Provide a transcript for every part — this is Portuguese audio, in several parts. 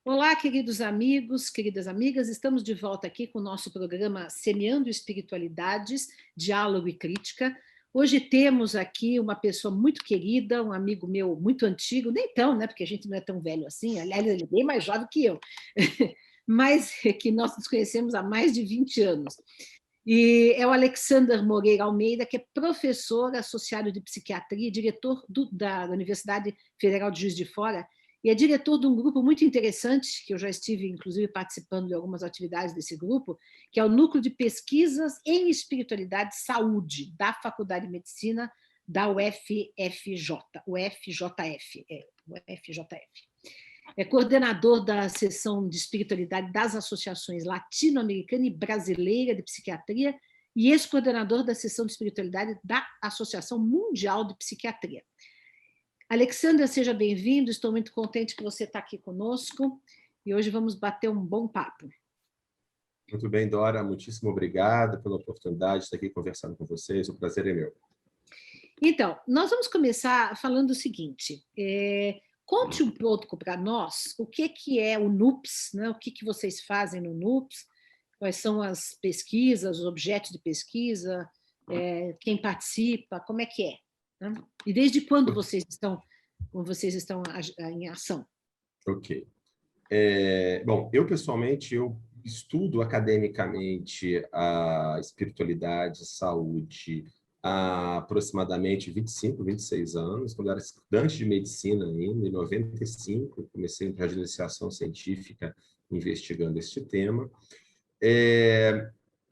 Olá, queridos amigos, queridas amigas, estamos de volta aqui com o nosso programa Semeando Espiritualidades, Diálogo e Crítica. Hoje temos aqui uma pessoa muito querida, um amigo meu muito antigo, nem tão, né, porque a gente não é tão velho assim, aliás, ele é bem mais jovem que eu, mas que nós nos conhecemos há mais de 20 anos. E é o Alexander Moreira Almeida, que é professor associado de psiquiatria, diretor da Universidade Federal de Juiz de Fora, e é diretor de um grupo muito interessante, que eu já estive, inclusive, participando de algumas atividades desse grupo, que é o Núcleo de Pesquisas em Espiritualidade e Saúde, da Faculdade de Medicina da UFJF. É coordenador da seção de espiritualidade das associações latino-americana e brasileira de psiquiatria e ex-coordenador da seção de espiritualidade da Associação Mundial de Psiquiatria. Alexandra, seja bem-vindo, estou muito contente que você está aqui conosco e hoje vamos bater um bom papo. Muito bem, Dora, muitíssimo obrigado pela oportunidade de estar aqui conversando com vocês, o prazer é meu. Então, nós vamos começar falando o seguinte, conte um pouco para nós o que é o NUPS, né? O que vocês fazem no NUPS, quais são as pesquisas, os objetos de pesquisa, quem participa, como é que é? Né? E desde quando vocês estão em ação? Ok. Bom, eu pessoalmente, eu estudo academicamente a espiritualidade, a saúde, há aproximadamente 25, 26 anos. Quando eu era estudante de medicina ainda, em 95, eu comecei um projeto de iniciação científica investigando este tema.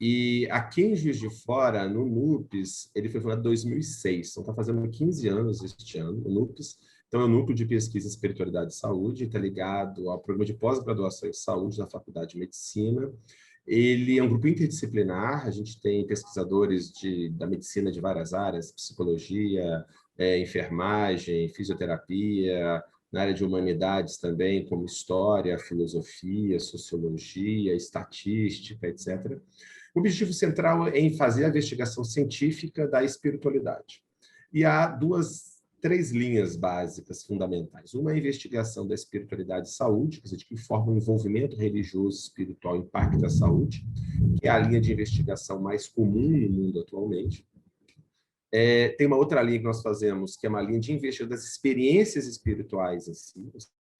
E aqui em Juiz de Fora, no NUPS, ele foi fundado em 2006, então está fazendo 15 anos este ano, o NUPS. Então, é o Núcleo de Pesquisa em Espiritualidade e Saúde, está ligado ao programa de pós-graduação em saúde da Faculdade de Medicina. Ele é um grupo interdisciplinar, a gente tem pesquisadores da medicina de várias áreas, psicologia, enfermagem, fisioterapia, na área de humanidades também, como história, filosofia, sociologia, estatística, etc. O objetivo central é em fazer a investigação científica da espiritualidade. E há três linhas básicas fundamentais. Uma é a investigação da espiritualidade e saúde, quer dizer, de que forma o envolvimento religioso e espiritual impacta a saúde, que é a linha de investigação mais comum no mundo atualmente. Tem uma outra linha que nós fazemos, que é uma linha de investigação das experiências espirituais em si.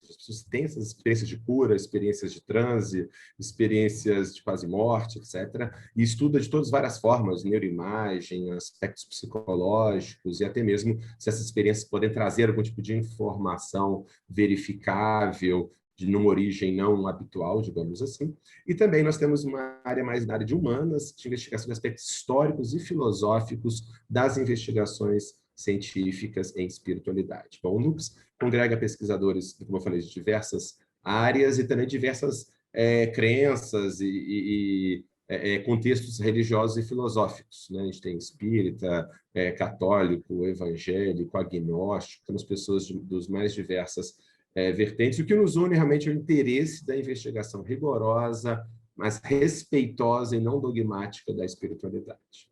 As pessoas têm essas experiências de cura, experiências de transe, experiências de quase morte, etc. E estuda de todas várias formas, neuroimagem, aspectos psicológicos e até mesmo se essas experiências podem trazer algum tipo de informação verificável, de uma origem não habitual, digamos assim. E também nós temos uma área mais na área de humanas, de investigação de aspectos históricos e filosóficos das investigações científicas em espiritualidade. Bom, o NUPS congrega pesquisadores, como eu falei, de diversas áreas e também diversas crenças e contextos religiosos e filosóficos. Né? A gente tem espírita, católico, evangélico, agnóstico, temos pessoas dos mais diversas vertentes. O que nos une realmente é o interesse da investigação rigorosa, mas respeitosa e não dogmática da espiritualidade.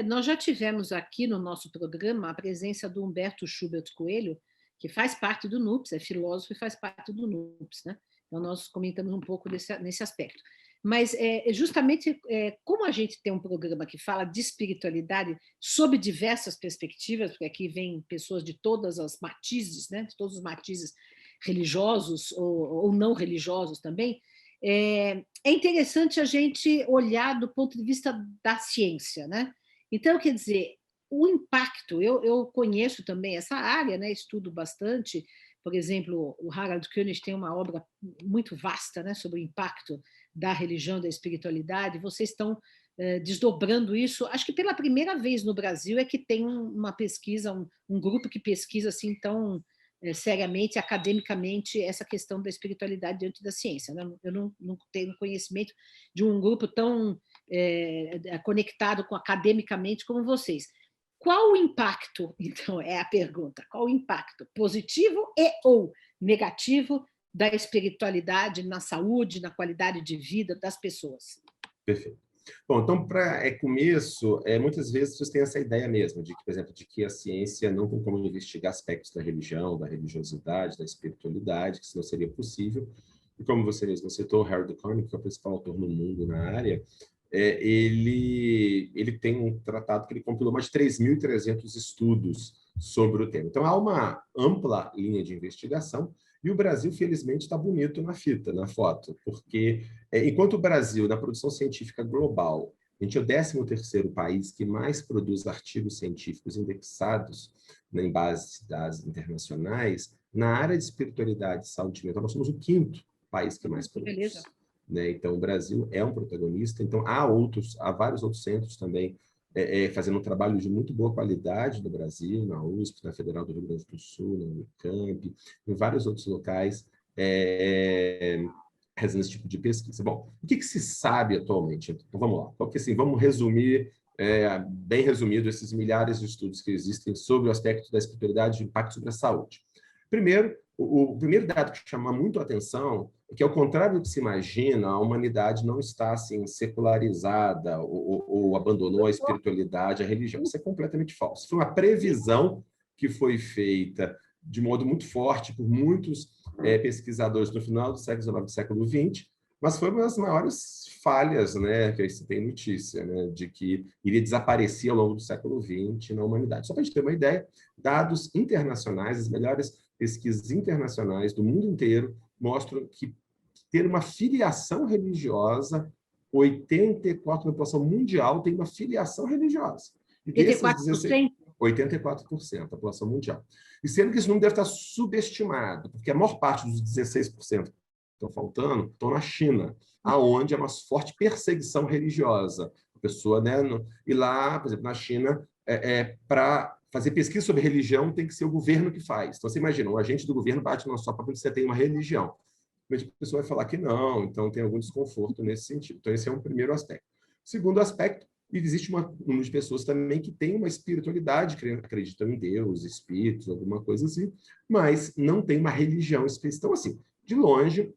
Nós já tivemos aqui no nosso programa a presença do Humberto Schubert Coelho, que faz parte do NUPS, é filósofo e faz parte do NUPS, né? Então, nós comentamos um pouco nesse aspecto. Mas, justamente, como a gente tem um programa que fala de espiritualidade sob diversas perspectivas, porque aqui vem pessoas de todas as matizes, né? De todos os matizes religiosos ou não religiosos também, é interessante a gente olhar do ponto de vista da ciência, né? Então, quer dizer, o impacto, eu conheço também essa área, né, estudo bastante, por exemplo, o Harald König tem uma obra muito vasta, né, sobre o impacto da religião, da espiritualidade, vocês estão desdobrando isso, acho que pela primeira vez no Brasil é que tem uma pesquisa, um grupo que pesquisa assim tão seriamente, academicamente, essa questão da espiritualidade diante da ciência. Né? Eu não tenho conhecimento de um grupo tão conectado academicamente como vocês. Qual o impacto, então, é a pergunta, qual o impacto positivo e ou negativo da espiritualidade na saúde, na qualidade de vida das pessoas? Perfeito. Bom, então, para começo, muitas vezes vocês têm essa ideia mesmo, de que, por exemplo, de que a ciência não tem como investigar aspectos da religião, da religiosidade, da espiritualidade, que senão seria possível. e como você mesmo citou, o Harold Koenig, que é o principal autor no mundo na área, ele tem um tratado que ele compilou mais de 3.300 estudos sobre o tema. Então, há uma ampla linha de investigação e o Brasil, felizmente, está bonito na fita, na foto, porque enquanto o Brasil, na produção científica global, a gente é o 13º país que mais produz artigos científicos indexados, né, em bases de dados internacionais, na área de espiritualidade e saúde mental, nós somos o 5º país que mais Beleza. produz. Né? Então, o Brasil é um protagonista. Então, há vários outros centros também fazendo um trabalho de muito boa qualidade no Brasil, na USP, na Federal do Rio Grande do Sul, na Unicamp, em vários outros locais, fazendo esse tipo de pesquisa. Bom, o que se sabe atualmente? Então, vamos lá. Porque, assim, vamos resumir, bem resumido, esses milhares de estudos que existem sobre o aspecto da espiritualidade e o impacto sobre a saúde. Primeiro, o primeiro dado que chama muito a atenção é que, ao contrário do que se imagina, a humanidade não está assim, secularizada ou abandonou a espiritualidade, a religião. Isso é completamente falso. Foi uma previsão que foi feita de modo muito forte por muitos pesquisadores no final do século XIX e do século XX, mas foi uma das maiores falhas, né, que se tem notícia, né, de que iria desaparecer ao longo do século XX na humanidade. Só para a gente ter uma ideia, dados internacionais, as melhores pesquisas internacionais do mundo inteiro mostram que ter uma filiação religiosa, 84% da população mundial tem uma filiação religiosa. E desses 16, 84% da população mundial. E sendo que esse número deve estar subestimado, porque a maior parte dos 16% que estão faltando estão na China, aonde é uma forte perseguição religiosa. A pessoa, né, e lá, por exemplo, na China, para fazer pesquisa sobre religião tem que ser o governo que faz. Então, você imagina, um agente do governo bate na sua porta porque você tem uma religião. A pessoa vai falar que não, então tem algum desconforto nesse sentido. Então, esse é um primeiro aspecto. Segundo aspecto, existe um número de pessoas também que tem uma espiritualidade, acreditam em Deus, espíritos, alguma coisa assim, mas não tem uma religião específica. Então, assim, de longe,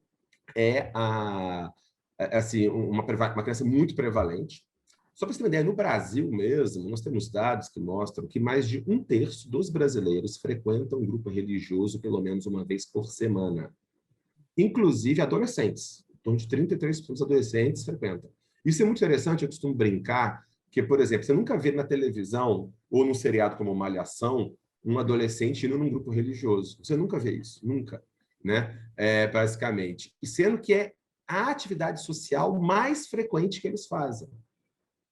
assim, uma crença muito prevalente. Só para você ter uma ideia, no Brasil mesmo, nós temos dados que mostram que mais de 1/3 dos brasileiros frequentam um grupo religioso pelo menos uma vez por semana. Inclusive adolescentes. Em torno de 33% dos adolescentes frequentam. Isso é muito interessante, eu costumo brincar que, por exemplo, você nunca vê na televisão ou num seriado como Malhação um adolescente indo num grupo religioso. Você nunca vê isso, nunca, né? Basicamente. E sendo que é a atividade social mais frequente que eles fazem.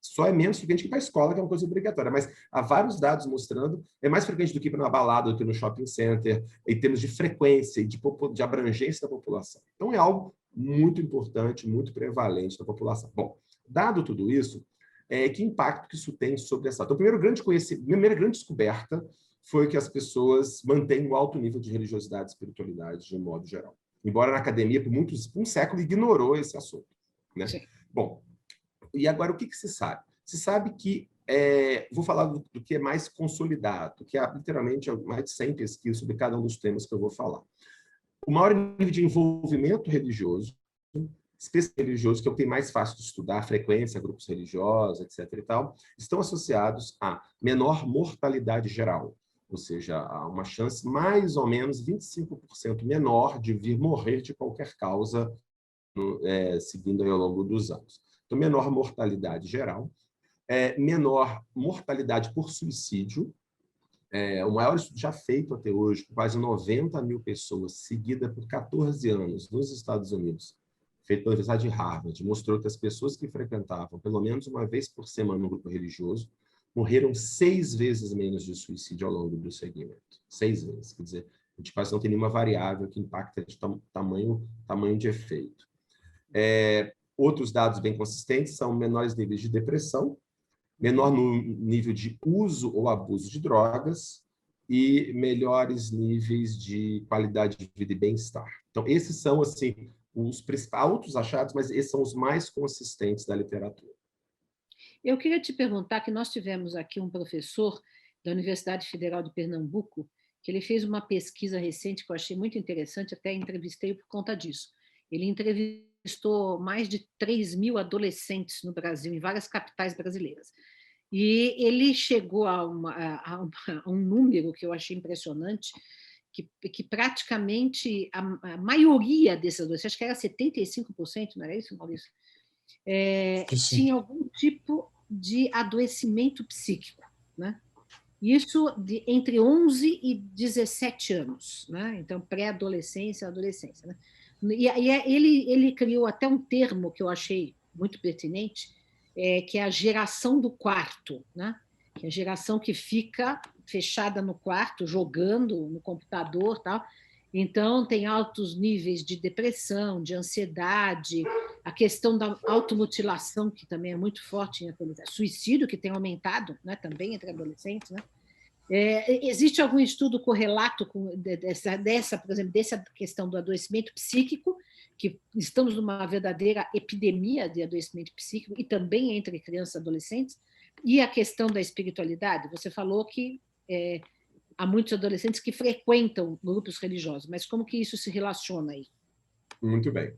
Só é menos frequente que ir para a escola, que é uma coisa obrigatória. Mas há vários dados mostrando é mais frequente do que ir para uma balada, do que no shopping center, em termos de frequência e de abrangência da população. Então, é algo muito importante, muito prevalente na população. Bom, dado tudo isso, que impacto que isso tem sobre essa... Então, a primeira grande descoberta foi que as pessoas mantêm um alto nível de religiosidade e espiritualidade, de um modo geral. Embora na academia, por um século, ignorou esse assunto. Né? Bom, e agora, o que se sabe? Se sabe que, vou falar do que é mais consolidado, que é literalmente mais de 100 pesquisas sobre cada um dos temas que eu vou falar. O maior nível de envolvimento religioso, especialmente religioso, que é o que tem mais fácil de estudar, frequência, grupos religiosos, etc. e tal, estão associados a menor mortalidade geral, ou seja, a uma chance mais ou menos 25% menor de vir morrer de qualquer causa, seguindo aí ao longo dos anos. Então, menor mortalidade geral, menor mortalidade por suicídio, o maior estudo já feito até hoje, com quase 90 mil pessoas, seguida por 14 anos nos Estados Unidos, feito pela Universidade de Harvard, mostrou que as pessoas que frequentavam pelo menos uma vez por semana um grupo religioso morreram 6 vezes menos de suicídio ao longo do segmento. 6 vezes. Quer dizer, a gente quase não tem nenhuma variável que impacta de tamanho de efeito. Outros dados bem consistentes são menores níveis de depressão, menor nível de uso ou abuso de drogas e melhores níveis de qualidade de vida e bem-estar. Então, esses são, assim, os principais outros achados, mas esses são os mais consistentes da literatura. Eu queria te perguntar que nós tivemos aqui um professor da Universidade Federal de Pernambuco, que ele fez uma pesquisa recente que eu achei muito interessante, até entrevistei por conta disso. Ele entrevistou mais de 3.000 adolescentes no Brasil, em várias capitais brasileiras. E ele chegou a um número que eu achei impressionante, que praticamente a maioria desses adolescentes, acho que era 75%, não era isso, Maurício? Tinha algum tipo de adoecimento psíquico, né? Isso entre 11 e 17 anos, né? Então, pré-adolescência, adolescência. Né? E ele criou até um termo que eu achei muito pertinente, que é a geração do quarto, né? Que é a geração que fica fechada no quarto, jogando no computador, tal. Então, tem altos níveis de depressão, de ansiedade, a questão da automutilação, que também é muito forte em adolescentes, suicídio, que tem aumentado, né, também entre adolescentes. Né? Existe algum estudo correlato dessa, por exemplo, dessa questão do adoecimento psíquico, que estamos numa verdadeira epidemia de adoecimento psíquico, e também entre crianças e adolescentes, e a questão da espiritualidade? Você falou que há muitos adolescentes que frequentam grupos religiosos, mas como que isso se relaciona aí? Muito bem.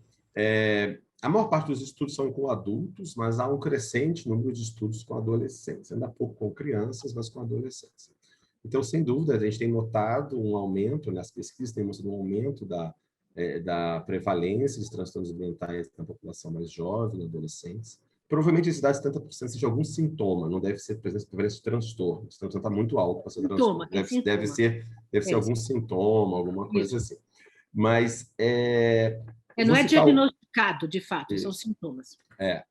A maior parte dos estudos são com adultos, mas há um crescente número de estudos com adolescentes. Ainda pouco com crianças, mas com adolescentes. Então, sem dúvida, a gente tem notado um aumento, nas pesquisas tem mostrado um aumento da prevalência de transtornos mentais na população mais jovem, adolescentes. Provavelmente, esse dado de 70% seja algum sintoma, não deve ser prevalência de transtorno. Esse transtorno está muito alto para ser transtorno. Deve ser algum sintoma, alguma coisa assim. Mas... não é diagnosticado, de fato, são sintomas.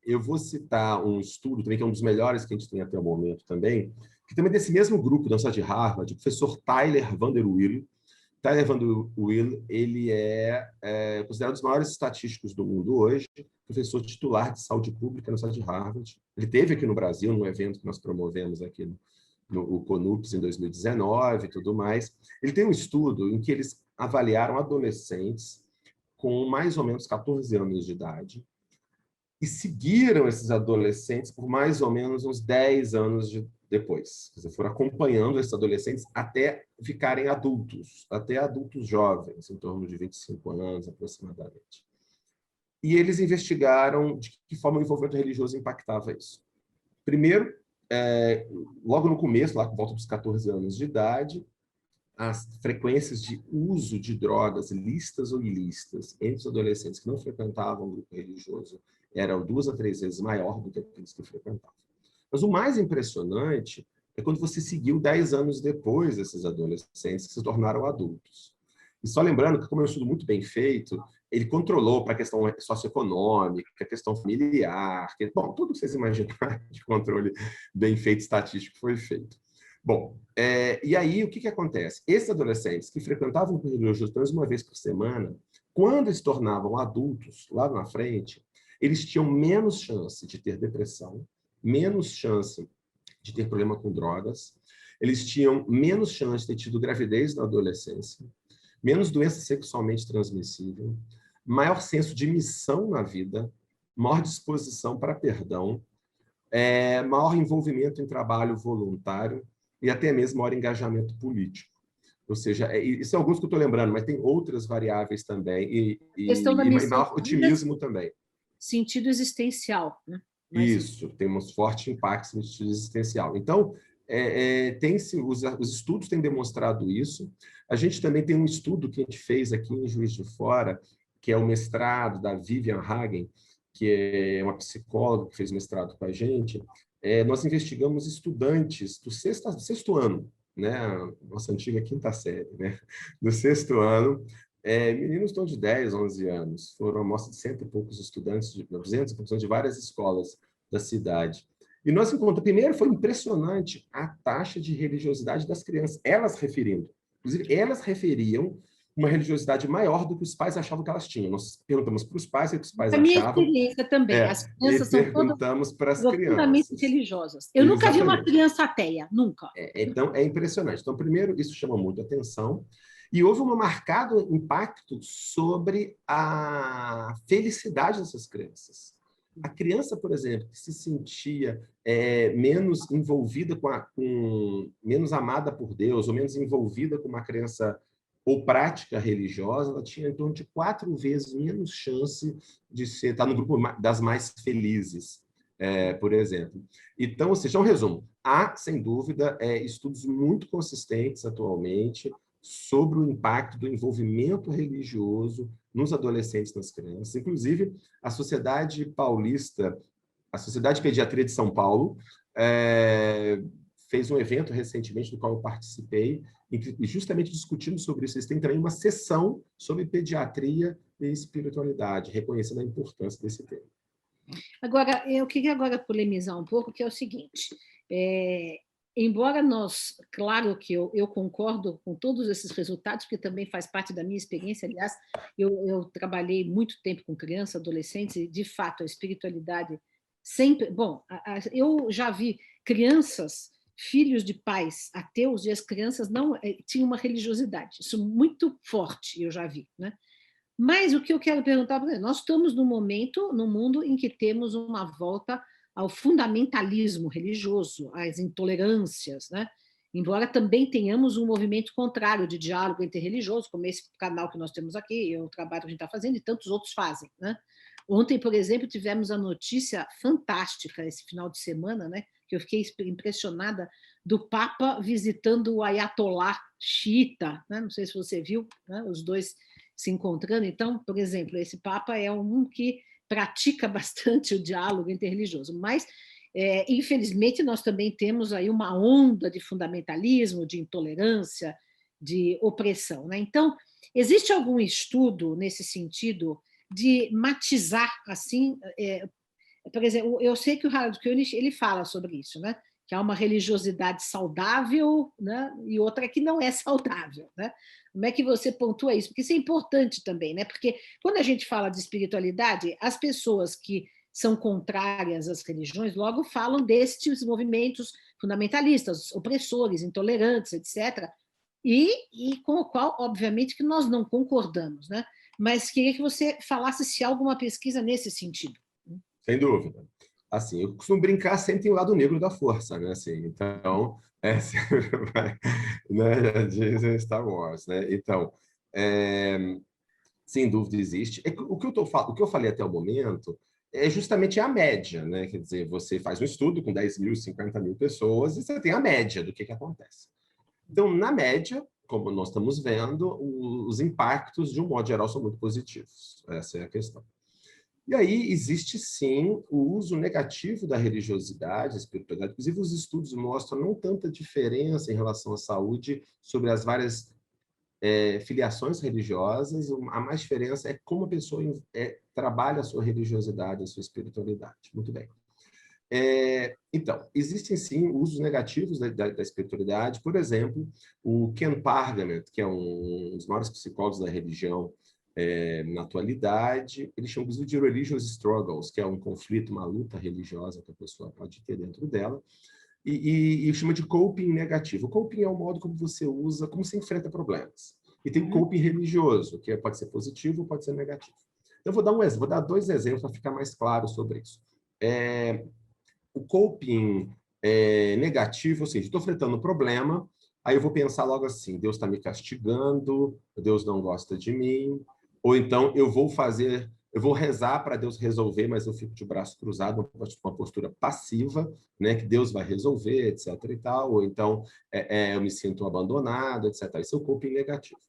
Eu vou citar um estudo também, que é um dos melhores que a gente tem até o momento também, que também é desse mesmo grupo da Universidade de Harvard, o professor Tyler VanDerWeele. Tyler VanDerWeele, ele é considerado um dos maiores estatísticos do mundo hoje, professor titular de saúde pública na Universidade de Harvard. Ele esteve aqui no Brasil, num evento que nós promovemos aqui no CONUPS em 2019 e tudo mais. Ele tem um estudo em que eles avaliaram adolescentes com mais ou menos 14 anos de idade e seguiram esses adolescentes por mais ou menos uns 10 anos depois. Quer dizer, foram acompanhando esses adolescentes até ficarem adultos, até adultos jovens, em torno de 25 anos aproximadamente. E eles investigaram de que forma o envolvimento religioso impactava isso. Primeiro, logo no começo, lá por volta dos 14 anos de idade, as frequências de uso de drogas lícitas ou ilícitas entre os adolescentes que não frequentavam o grupo religioso eram 2 a 3 vezes maior do que aqueles que frequentavam. Mas o mais impressionante é quando você seguiu 10 anos depois desses adolescentes que se tornaram adultos. E só lembrando que, como é um estudo muito bem feito, ele controlou para a questão socioeconômica, a questão familiar, bom, tudo que vocês imaginarem de controle bem feito, estatístico, foi feito. Bom, e aí o que acontece? Esses adolescentes que frequentavam o grupo religioso pelo menos uma vez por semana, quando se tornavam adultos, lá na frente, eles tinham menos chance de ter depressão, menos chance de ter problema com drogas, eles tinham menos chance de ter tido gravidez na adolescência, menos doença sexualmente transmissível, maior senso de missão na vida, maior disposição para perdão, maior envolvimento em trabalho voluntário e até mesmo maior engajamento político. Ou seja, isso é alguns que eu estou lembrando, mas tem outras variáveis também e maior otimismo também. Sentido existencial, né? Isso, temos forte impacto no sentido existencial. Então, os estudos têm demonstrado isso. A gente também tem um estudo que a gente fez aqui em Juiz de Fora, que é o mestrado da Vivian Hagen, que é uma psicóloga que fez mestrado com a gente. Nós investigamos estudantes do sexto ano, né? Nossa antiga quinta série, né? Do sexto ano. Meninos estão de 10, 11 anos. Foram uma amostra de 100 e poucos estudantes, 200 e poucos de várias escolas da cidade. E nós encontramos, primeiro, foi impressionante a taxa de religiosidade das crianças, elas referindo. Inclusive, elas referiam uma religiosidade maior do que os pais achavam que elas tinham. Nós perguntamos para os pais o que os pais achavam. A minha experiência também. As crianças são perguntamos para as profundamente religiosas. Eu nunca vi uma criança ateia, nunca. Então, é impressionante. Então, primeiro, isso chama muito atenção. E houve um marcado impacto sobre a felicidade dessas crianças. A criança, por exemplo, que se sentia menos envolvida menos amada por Deus, ou menos envolvida com uma crença ou prática religiosa, ela tinha em torno de 4 vezes menos chance de estar no grupo das mais felizes, por exemplo. Então, ou seja, um resumo. Há, sem dúvida, estudos muito consistentes atualmente sobre o impacto do envolvimento religioso nos adolescentes e nas crianças. Inclusive, a Sociedade Paulista, a Sociedade de Pediatria de São Paulo, fez um evento recentemente, do qual eu participei, e justamente discutindo sobre isso. Eles têm também uma sessão sobre pediatria e espiritualidade, reconhecendo a importância desse tema. Agora, eu queria agora polemizar um pouco, que é o seguinte, embora claro que eu concordo com todos esses resultados, porque também faz parte da minha experiência, aliás, eu trabalhei muito tempo com crianças, adolescentes, e de fato a espiritualidade sempre... Bom, eu já vi crianças, filhos de pais ateus, e as crianças não tinham uma religiosidade, isso muito forte, eu já vi, né? Mas o que eu quero perguntar para você, nós estamos num momento, no mundo, em que temos uma volta ao fundamentalismo religioso, às intolerâncias, né? Embora também tenhamos um movimento contrário de diálogo interreligioso, como esse canal que nós temos aqui, o trabalho que a gente está fazendo, e tantos outros fazem, né? Ontem, por exemplo, tivemos a notícia fantástica, esse final de semana, né, que eu fiquei impressionada, do Papa visitando o Ayatollah xiita, né? Não sei se você viu, né? Os dois se encontrando. Então, por exemplo, esse Papa é um que pratica bastante o diálogo interreligioso, mas, infelizmente, nós também temos aí uma onda de fundamentalismo, de intolerância, de opressão, né? Então, existe algum estudo nesse sentido de matizar, assim, por exemplo, eu sei que o Harold Koenig ele fala sobre isso, né? Que há uma religiosidade saudável, né? E outra que não é saudável, né? Como é que você pontua isso? Porque isso é importante também, né? Porque quando a gente fala de espiritualidade, as pessoas que são contrárias às religiões logo falam destes movimentos fundamentalistas, opressores, intolerantes, etc., e com o qual, obviamente, que nós não concordamos, né? Mas queria que você falasse se há alguma pesquisa nesse sentido. Sem dúvida. Assim, eu costumo brincar, sempre tem o lado negro da força, né? Assim, então, sempre vai, né? Diz Star Wars, né? Então, sem dúvida existe. O que eu falei até o momento é justamente a média, né? Quer dizer, você faz um estudo com 10 mil, 50 mil pessoas e você tem a média do que acontece. Então, na média, como nós estamos vendo, os impactos, de um modo geral, são muito positivos. Essa é a questão. E aí existe, sim, o uso negativo da religiosidade, a espiritualidade. Inclusive, os estudos mostram não tanta diferença em relação à saúde sobre as várias filiações religiosas. A mais diferença é como a pessoa trabalha a sua religiosidade, a sua espiritualidade. Muito bem. Então, existem, sim, usos negativos da espiritualidade. Por exemplo, o Ken Pargament, que é um dos maiores psicólogos da religião, na atualidade, ele chama de religious struggles, que é um conflito, uma luta religiosa que a pessoa pode ter dentro dela, e chama de coping negativo. O coping é o modo como você usa, como você enfrenta problemas. E tem o coping religioso, que pode ser positivo ou pode ser negativo. Então, vou dar 2 exemplos para ficar mais claro sobre isso. O coping negativo, ou seja, estou enfrentando um problema, aí eu vou pensar logo assim, Deus está me castigando, Deus não gosta de mim, ou então eu vou rezar para Deus resolver, mas eu fico de braço cruzado, uma postura passiva, né, que Deus vai resolver, etc. e tal, ou então eu me sinto abandonado, etc. Esse é o coping negativo.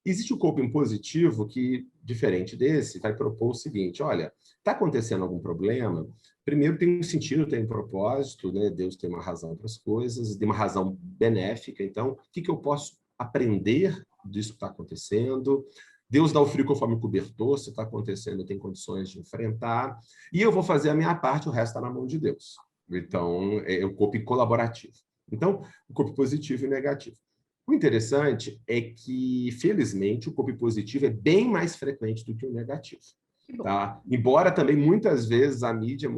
Existe o coping positivo que, diferente desse, vai propor o seguinte: olha, está acontecendo algum problema? Primeiro, tem um sentido, tem um propósito, né? Deus tem uma razão para as coisas, tem uma razão benéfica. Então, o que eu posso aprender disso que está acontecendo? Deus dá o frio conforme o cobertor, se está acontecendo, tem condições de enfrentar. E eu vou fazer a minha parte, o resto está na mão de Deus. Então, é o coping colaborativo. Então, o coping positivo e negativo. O interessante é que, felizmente, o coping positivo é bem mais frequente do que o negativo. Tá? Embora também, muitas vezes, a mídia,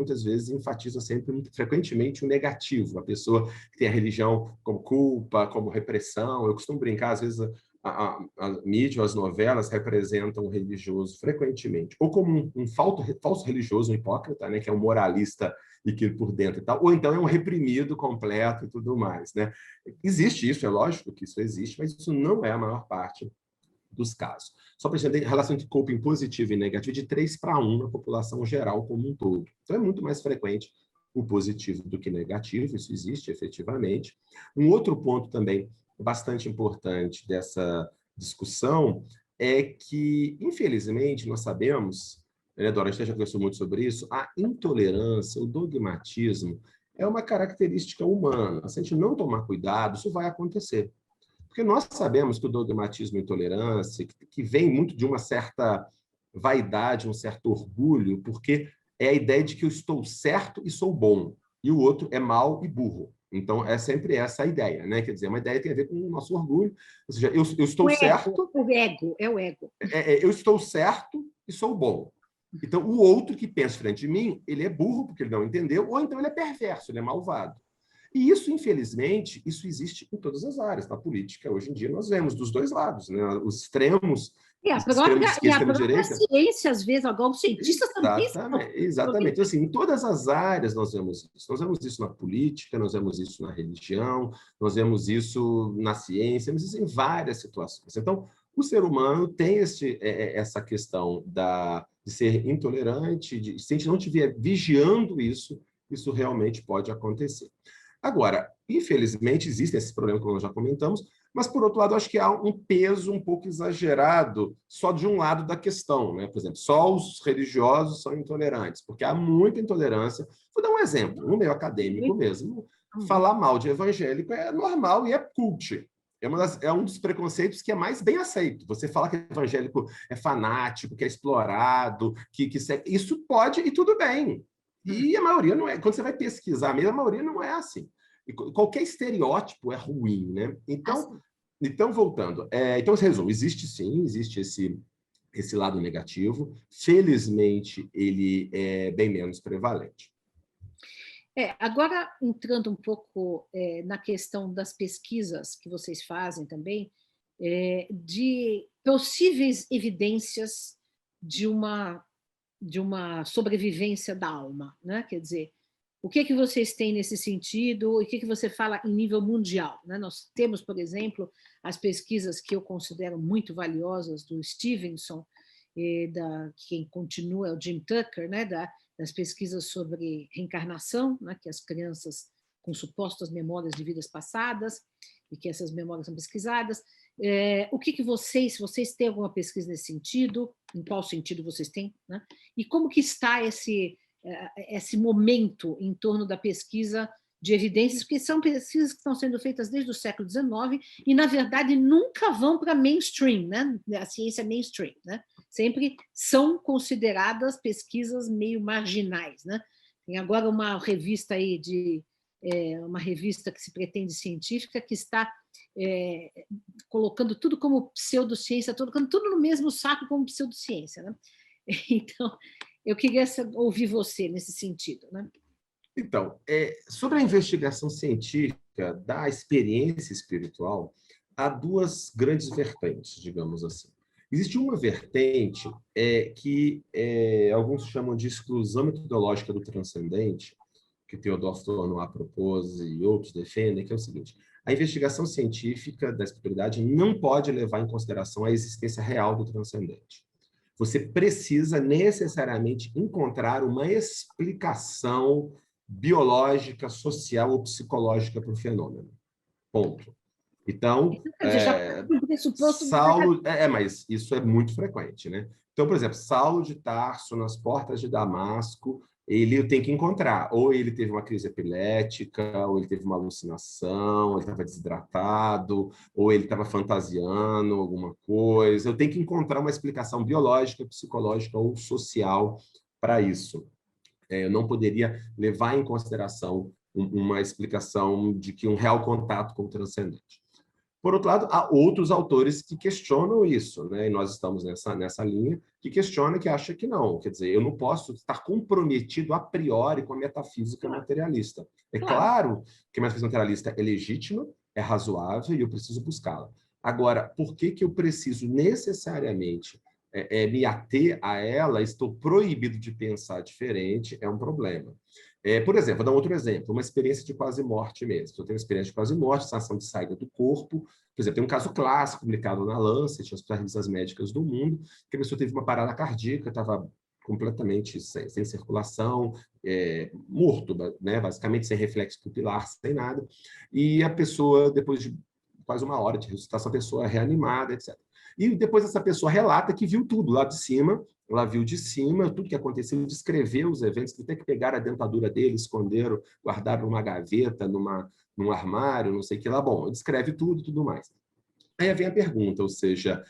enfatiza sempre, muito frequentemente, o negativo. A pessoa que tem a religião como culpa, como repressão. Eu costumo brincar, às vezes, a mídia, as novelas representam o religioso frequentemente, ou como um falso religioso, um hipócrita, né? Que é um moralista e que por dentro e tal, ou então é um reprimido completo e tudo mais, né? Existe isso, é lógico que isso existe, mas isso não é a maior parte dos casos. Só para entender, a relação entre coping positivo e negativo é de 3:1 na população geral como um todo. Então é muito mais frequente o positivo do que negativo, isso existe efetivamente. Um outro ponto também bastante importante dessa discussão é que, infelizmente, nós sabemos, né, Dora, a gente já conversou muito sobre isso, a intolerância, o dogmatismo, é uma característica humana. Se a gente não tomar cuidado, isso vai acontecer. Porque nós sabemos que o dogmatismo e a intolerância, que vem muito de uma certa vaidade, um certo orgulho, porque é a ideia de que eu estou certo e sou bom, e o outro é mau e burro. Então, é sempre essa a ideia, né? Quer dizer, uma ideia que tem a ver com o nosso orgulho, ou seja, eu estou certo, É o ego. eu estou certo e sou bom. Então, o outro que pensa frente de mim, ele é burro porque ele não entendeu, ou então ele é perverso, ele é malvado. E isso, infelizmente, isso existe em todas as áreas. Na política, hoje em dia, nós vemos dos dois lados, né? Os extremos, extremo de esquerda e extremo de direita. Ciência, às vezes, alguns cientistas também são. Exatamente. Então, assim, em todas as áreas nós vemos isso. Nós vemos isso na política, nós vemos isso na religião, nós vemos isso na ciência, vemos isso em várias situações. Então, o ser humano tem essa questão de ser intolerante, se a gente não estiver vigiando isso, isso realmente pode acontecer. Agora, infelizmente, existem esses problemas que nós já comentamos, mas, por outro lado, acho que há um peso um pouco exagerado só de um lado da questão, né? Por exemplo, só os religiosos são intolerantes, porque há muita intolerância. Vou dar um exemplo, no meio acadêmico mesmo, falar mal de evangélico é normal e é cult. É um dos preconceitos que é mais bem aceito. Você falar que evangélico é fanático, que é explorado, isso pode e tudo bem. E a maioria não é. Quando você vai pesquisar mesmo, a maioria não é assim. E qualquer estereótipo é ruim, né? Então voltando. Então, resumo, existe sim, existe esse lado negativo. Felizmente, ele é bem menos prevalente. Agora, entrando um pouco na questão das pesquisas que vocês fazem também, de possíveis evidências de uma sobrevivência da alma, né? Quer dizer, o que vocês têm nesse sentido e o que você fala em nível mundial, né? Nós temos, por exemplo, as pesquisas que eu considero muito valiosas do Stevenson, quem continua é o Jim Tucker, né? Das pesquisas sobre reencarnação, né? Que as crianças com supostas memórias de vidas passadas e que essas memórias são pesquisadas. O que vocês, se vocês têm alguma pesquisa nesse sentido, em qual sentido vocês têm, né? E como que está esse momento em torno da pesquisa de evidências, porque são pesquisas que estão sendo feitas desde o século XIX e, na verdade, nunca vão para mainstream, né? A ciência mainstream, né? Sempre são consideradas pesquisas meio marginais, né? Tem agora uma revista aí uma revista que se pretende científica que está colocando tudo como pseudociência, colocando tudo no mesmo saco como pseudociência, né? Então, eu queria ouvir você nesse sentido, né? Então, sobre a investigação científica da experiência espiritual, há duas grandes vertentes, digamos assim. Existe uma vertente que alguns chamam de exclusão metodológica do transcendente, que Theodor Stornow propôs e outros defendem, que é o seguinte: a investigação científica da espiritualidade não pode levar em consideração a existência real do transcendente. Você precisa necessariamente encontrar uma explicação biológica, social ou psicológica para o fenômeno. Ponto. Então, Saulo... mas isso é muito frequente, né? Então, por exemplo, Saulo de Tarso, nas portas de Damasco, ele tem que encontrar, ou ele teve uma crise epilética, ou ele teve uma alucinação, ou ele estava desidratado, ou ele estava fantasiando alguma coisa. Eu tenho que encontrar uma explicação biológica, psicológica ou social para isso. Eu não poderia levar em consideração uma explicação de que um real contato com o transcendente. Por outro lado, há outros autores que questionam isso, né? E nós estamos nessa linha, que questiona, que acha que não. Quer dizer, eu não posso estar comprometido a priori com a metafísica materialista. É claro que a metafísica materialista é legítima, é razoável e eu preciso buscá-la. Agora, por que eu preciso necessariamente me ater a ela? Estou proibido de pensar diferente, é um problema. Por exemplo, vou dar um outro exemplo, uma experiência de quase morte mesmo. Eu tenho uma experiência de quase morte, sensação de saída do corpo. Por exemplo, tem um caso clássico publicado na Lancet, as revistas médicas do mundo, que a pessoa teve uma parada cardíaca, estava completamente sem circulação, morto, né? Basicamente sem reflexo pupilar, sem nada. E a pessoa, depois de quase 1 hora de ressuscitação, a pessoa reanimada, etc. E depois essa pessoa relata que viu tudo lá de cima, ela viu de cima tudo que aconteceu, descreveu os eventos, que até que pegaram a dentadura dele, esconderam, guardaram numa gaveta, num armário, não sei o que lá. Bom, descreve tudo e tudo mais. Aí vem a pergunta, ou seja,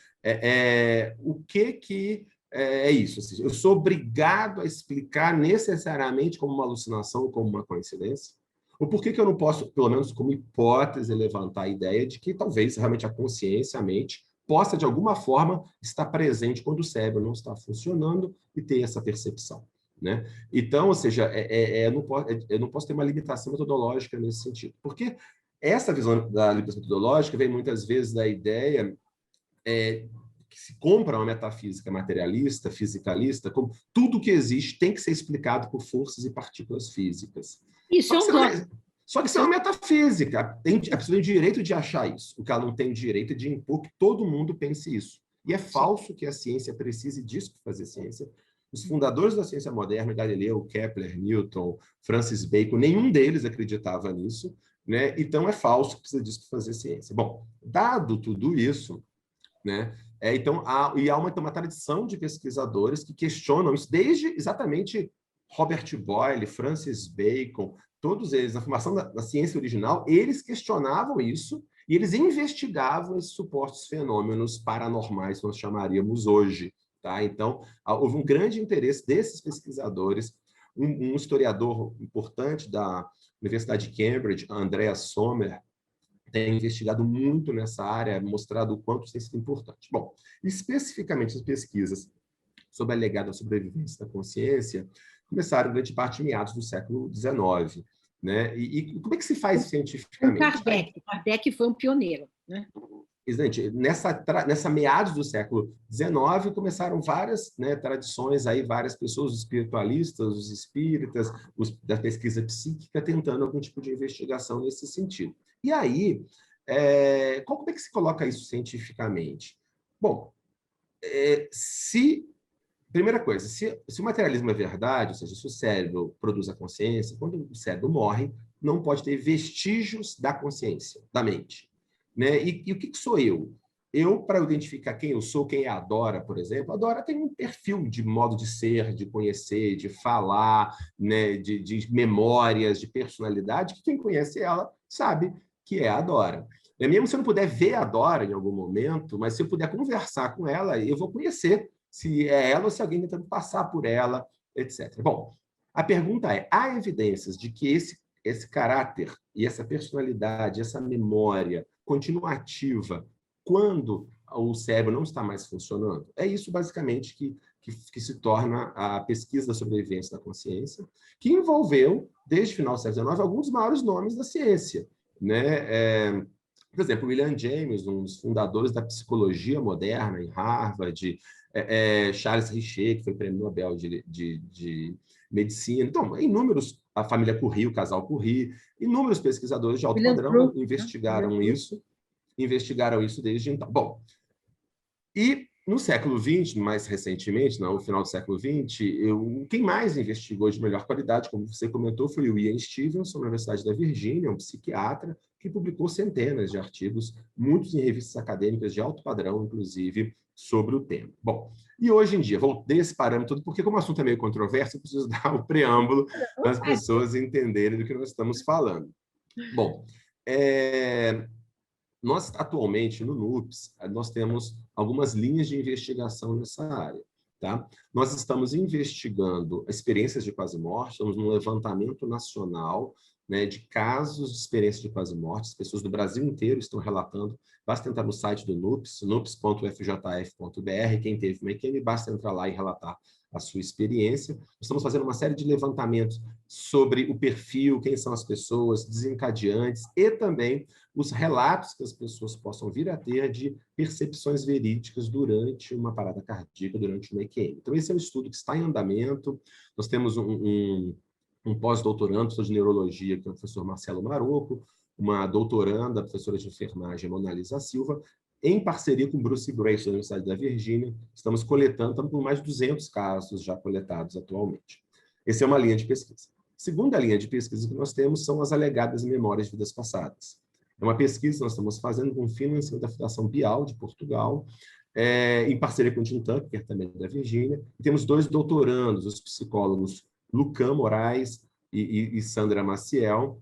o que é isso? Ou seja, eu sou obrigado a explicar necessariamente como uma alucinação ou como uma coincidência? Ou por que eu não posso, pelo menos como hipótese, levantar a ideia de que talvez realmente a consciência, a mente, possa, de alguma forma, estar presente quando o cérebro não está funcionando e ter essa percepção, né? Então, ou seja, eu não posso ter uma limitação metodológica nesse sentido. Porque essa visão da limitação metodológica vem muitas vezes da ideia que se compra uma metafísica materialista, fisicalista, como tudo que existe tem que ser explicado por forças e partículas físicas. Isso é um dogma. Só que isso é uma metafísica. A pessoa tem direito de achar isso. O que ela não tem direito é de impor que todo mundo pense isso. E é falso que a ciência precise disso para fazer ciência. Os fundadores da ciência moderna, Galileu, Kepler, Newton, Francis Bacon, nenhum deles acreditava nisso, né? Então é falso que precisa disso para fazer ciência. Bom, dado tudo isso, né? Então há uma tradição de pesquisadores que questionam isso desde exatamente Robert Boyle, Francis Bacon, todos eles, na formação da ciência original, eles questionavam isso e eles investigavam esses supostos fenômenos paranormais que nós chamaríamos hoje. Tá? Então, houve um grande interesse desses pesquisadores. Um historiador importante da Universidade de Cambridge, Andreas Sommer, tem investigado muito nessa área, mostrado o quanto isso tem sido importante. Bom, especificamente as pesquisas sobre a alegada sobrevivência da consciência começaram grande parte em meados do século XIX. Né? E como é que se faz cientificamente? Kardec foi um pioneiro, né? Exatamente. Nessa meados do século XIX, começaram várias, né, tradições, aí, várias pessoas, os espiritualistas, os espíritas, da pesquisa psíquica, tentando algum tipo de investigação nesse sentido. E aí, como é que se coloca isso cientificamente? Bom, primeira coisa, se o materialismo é verdade, ou seja, se o cérebro produz a consciência, quando o cérebro morre, não pode ter vestígios da consciência, da mente. Né? E o que sou eu? Eu, para identificar quem eu sou, quem é a Dora, por exemplo, a Dora tem um perfil de modo de ser, de conhecer, de falar, né? de memórias, de personalidade, que quem conhece ela sabe que é a Dora. Mesmo se eu não puder ver a Dora em algum momento, mas se eu puder conversar com ela, eu vou conhecer se é ela ou se alguém tentando passar por ela, etc. Bom, a pergunta é, há evidências de que esse caráter e essa personalidade, essa memória continua ativa quando o cérebro não está mais funcionando? É isso, basicamente, que se torna a pesquisa da sobrevivência da consciência, que envolveu, desde o final do século XIX, alguns dos maiores nomes da ciência. Né? Por exemplo, William James, um dos fundadores da psicologia moderna em Harvard, Charles Richer, que foi prêmio Nobel de medicina. Então, inúmeros, a família Curie, o casal Curie, inúmeros pesquisadores de alto padrão investigaram isso desde então. Bom, e no século XX, mais recentemente, no final do século XX, quem mais investigou de melhor qualidade, como você comentou, foi o Ian Stevenson, na Universidade da Virgínia, um psiquiatra, que publicou centenas de artigos, muitos em revistas acadêmicas de alto padrão, inclusive, sobre o tema. Bom, e hoje em dia, vou desse parâmetro, porque como o assunto é meio controverso, eu preciso dar o preâmbulo para as pessoas entenderem do que nós estamos falando. Bom, nós, atualmente, no NUPS, nós temos algumas linhas de investigação nessa área. Tá? Nós estamos investigando experiências de quase-morte, estamos num levantamento nacional, né, de casos de experiência de quase-morte, as pessoas do Brasil inteiro estão relatando. Basta entrar no site do NUPS, nups.ufjf.br, quem teve uma EQM, basta entrar lá e relatar a sua experiência. Estamos fazendo uma série de levantamentos sobre o perfil, quem são as pessoas, desencadeantes, e também os relatos que as pessoas possam vir a ter de percepções verídicas durante uma parada cardíaca, durante uma EQM. Então, esse é um estudo que está em andamento. Nós temos um pós-doutorando, professor de neurologia, que é o professor Marcelo Maroco, uma doutoranda, professora de enfermagem, Mona Lisa Silva, em parceria com Bruce Grayson, da Universidade da Virgínia. Estamos coletando com mais de 200 casos já coletados atualmente. Essa é uma linha de pesquisa. Segunda linha de pesquisa que nós temos são as alegadas memórias de vidas passadas. É uma pesquisa que nós estamos fazendo com financiamento da Fundação Bial, de Portugal, em parceria com o Jim Tucker, também da Virgínia. E temos 2 doutorandos, os psicólogos Lucan Moraes e Sandra Maciel,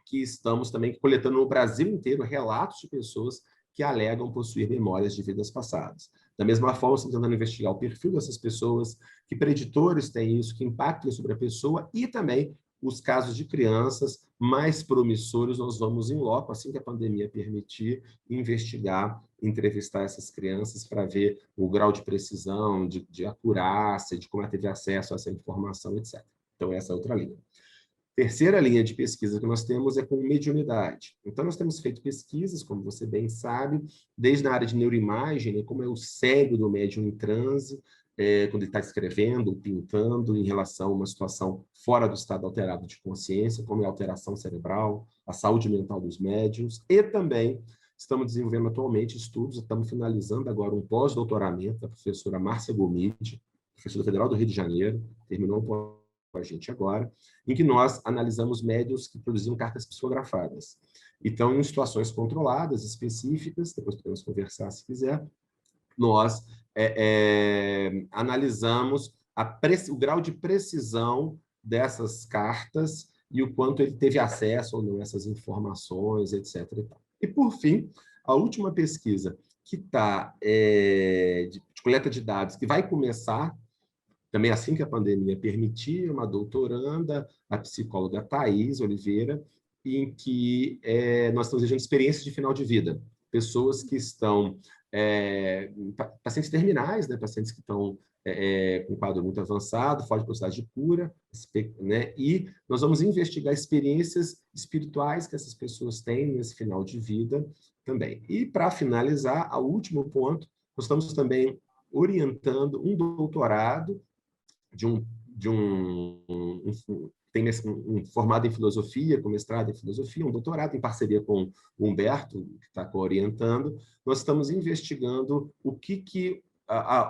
que estamos também coletando no Brasil inteiro relatos de pessoas que alegam possuir memórias de vidas passadas. Da mesma forma, estamos tentando investigar o perfil dessas pessoas, que preditores têm isso, que impactam sobre a pessoa, e também os casos de crianças mais promissores, nós vamos em loco, assim que a pandemia permitir, investigar, entrevistar essas crianças para ver o grau de precisão, de acurácia, de como ela teve acesso a essa informação, etc. Então, essa é outra linha. Terceira linha de pesquisa que nós temos é com mediunidade. Então, nós temos feito pesquisas, como você bem sabe, desde a área de neuroimagem, né, como é o cérebro do médium em transe, quando ele está escrevendo, pintando, em relação a uma situação fora do estado alterado de consciência, como é a alteração cerebral, a saúde mental dos médiums, e também estamos desenvolvendo atualmente estudos, estamos finalizando agora um pós-doutoramento da professora Márcia Gomide, professora federal do Rio de Janeiro, terminou um com a gente agora, em que nós analisamos médiuns que produziam cartas psicografadas. Então, em situações controladas, específicas, depois podemos conversar se quiser, nós analisamos o grau de precisão dessas cartas e o quanto ele teve acesso ou não a essas informações, etc. E, por fim, a última pesquisa que está de coleta de dados, que vai começar também assim que a pandemia permitir, uma doutoranda, a psicóloga Thais Oliveira, em que nós estamos vivendo experiências de final de vida. Pessoas que estão, pacientes terminais, né, pacientes que estão com um quadro muito avançado, fora de possibilidade de cura, né, e nós vamos investigar experiências espirituais que essas pessoas têm nesse final de vida também. E, para finalizar, o último ponto, nós estamos também orientando um doutorado tem um formado em filosofia, com mestrado em filosofia, um doutorado em parceria com o Humberto, que está orientando. Nós estamos investigando o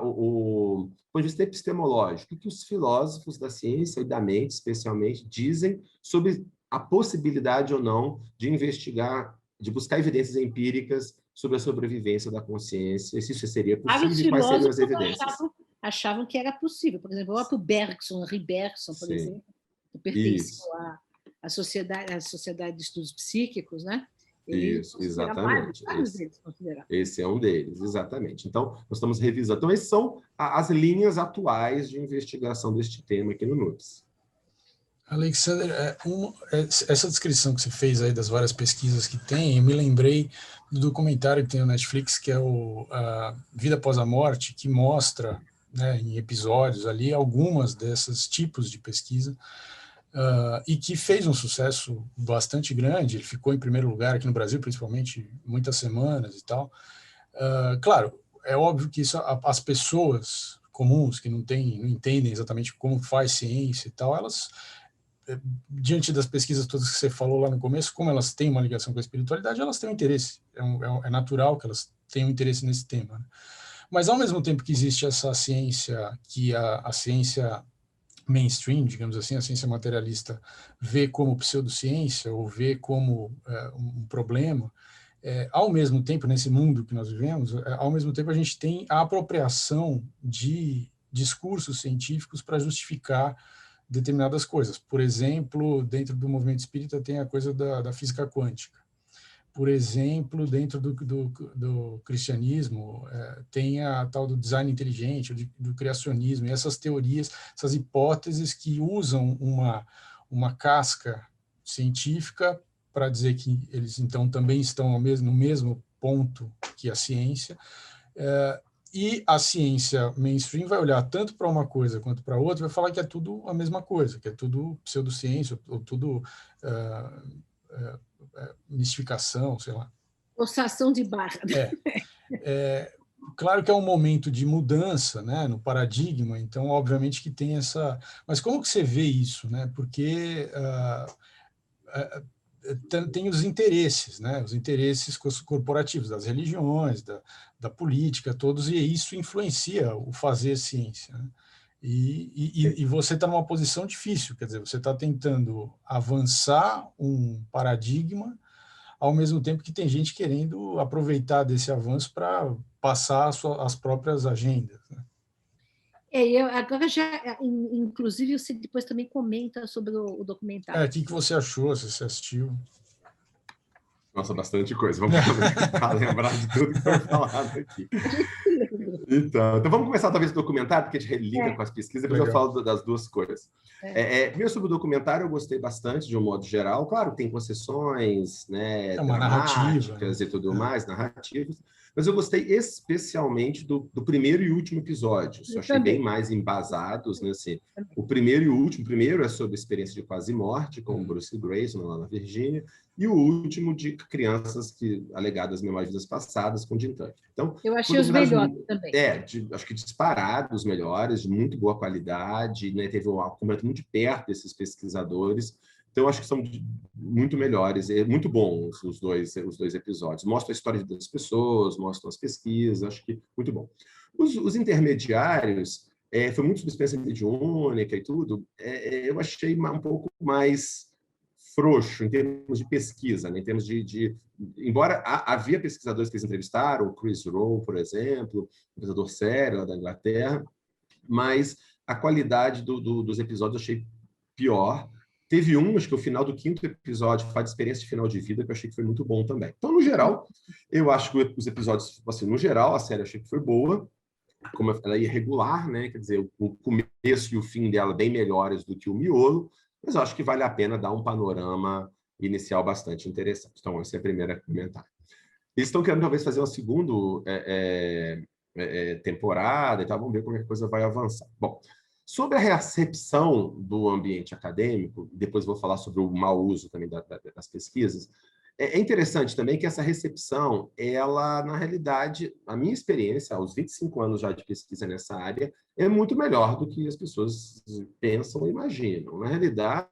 o ponto de vista epistemológico, o que os filósofos da ciência e da mente, especialmente, dizem sobre a possibilidade ou não de investigar, de buscar evidências empíricas sobre a sobrevivência da consciência, se isso seria possível e quais seriam as evidências. Achavam que era possível. Por exemplo, o próprio Bergson, Henri Bergson, por exemplo, que pertenceu à Sociedade de Estudos Psíquicos, né? Isso, exatamente. Vários deles consideraram. Esse é um deles, exatamente. Então, nós estamos revisando. Então, essas são as linhas atuais de investigação deste tema aqui no NUPES. Alexander, essa descrição que você fez aí das várias pesquisas que tem, eu me lembrei do documentário que tem no Netflix, que é o Vida Após a Morte, que mostra, né, em episódios ali, algumas desses tipos de pesquisa, e que fez um sucesso bastante grande. Ele ficou em primeiro lugar aqui no Brasil, principalmente, muitas semanas e tal. Claro, é óbvio que isso, as pessoas comuns que não entendem exatamente como faz ciência e tal, elas, diante das pesquisas todas que você falou lá no começo, como elas têm uma ligação com a espiritualidade, elas têm um interesse. É natural que elas tenham interesse nesse tema, né? Mas, ao mesmo tempo que existe essa ciência, que a ciência mainstream, digamos assim, a ciência materialista vê como pseudociência ou vê como um problema, ao mesmo tempo, nesse mundo que nós vivemos, ao mesmo tempo a gente tem a apropriação de discursos científicos para justificar determinadas coisas. Por exemplo, dentro do movimento espírita tem a coisa da física quântica. Por exemplo, dentro do cristianismo, tem a tal do design inteligente, do criacionismo, e essas teorias, essas hipóteses que usam uma casca científica para dizer que eles, então, também estão no mesmo ponto que a ciência, e a ciência mainstream vai olhar tanto para uma coisa quanto para outra e vai falar que é tudo a mesma coisa, que é tudo pseudociência, ou tudo mistificação, sei lá. Forçação de barra. Claro que é um momento de mudança, né, no paradigma, então, obviamente, que tem essa... Mas como que você vê isso, né? Porque tem os interesses, né? Os interesses corporativos, das religiões, da política, todos, e isso influencia o fazer ciência, né? E você está numa posição difícil, quer dizer, você está tentando avançar um paradigma ao mesmo tempo que tem gente querendo aproveitar desse avanço para passar as próprias agendas, né? Eu agora já, inclusive, você depois também comenta sobre o documentário. O que você achou, se você assistiu? Nossa, bastante coisa. Vamos tentar lembrar de tudo que foi falado aqui. Então vamos começar talvez o documentário, porque a gente relinka com as pesquisas, depois eu falo das duas coisas. Primeiro, sobre o documentário, eu gostei bastante, de um modo geral. Claro, tem concessões, né, dramáticas e tudo mais, narrativas, mas eu gostei especialmente do primeiro e último episódio. Eu achei bem mais embasados, né, assim. O primeiro e o último. O primeiro é sobre a experiência de quase morte, com o Bruce Grayson, lá na Virgínia, e o último de crianças alegadas memórias de vidas passadas, com Jim Tucker. Então, eu achei os melhores também. Acho que disparado os melhores, de muito boa qualidade, né? Teve um acompanhamento muito de perto desses pesquisadores. Então, acho que são muito melhores. É muito bom os dois episódios. Mostra a história das pessoas, mostram as pesquisas, acho que muito bom. Os intermediários, foi muito sobre experiência mediúnica e tudo, eu achei um pouco mais frouxo em termos de pesquisa, né? Em termos embora havia pesquisadores que eles entrevistaram, o Chris Rowe, por exemplo, um pesquisador sério lá da Inglaterra, mas a qualidade dos episódios eu achei pior. Teve acho que o final do 5º episódio faz de experiência de final de vida, que eu achei que foi muito bom também. Então, no geral, eu acho que os episódios, assim, no geral, a série eu achei que foi boa, como ela é irregular, né? Quer dizer, o começo e o fim dela bem melhores do que o miolo, mas eu acho que vale a pena dar um panorama inicial bastante interessante. Então, esse é o primeiro comentário. Eles estão querendo, talvez, fazer uma segunda temporada e tal. Vamos ver como é que a coisa vai avançar. Bom, sobre a recepção do ambiente acadêmico, depois vou falar sobre o mau uso também das pesquisas, é interessante também que essa recepção, ela, na realidade, a minha experiência, aos 25 anos já de pesquisa nessa área, é muito melhor do que as pessoas pensam ou imaginam. Na realidade,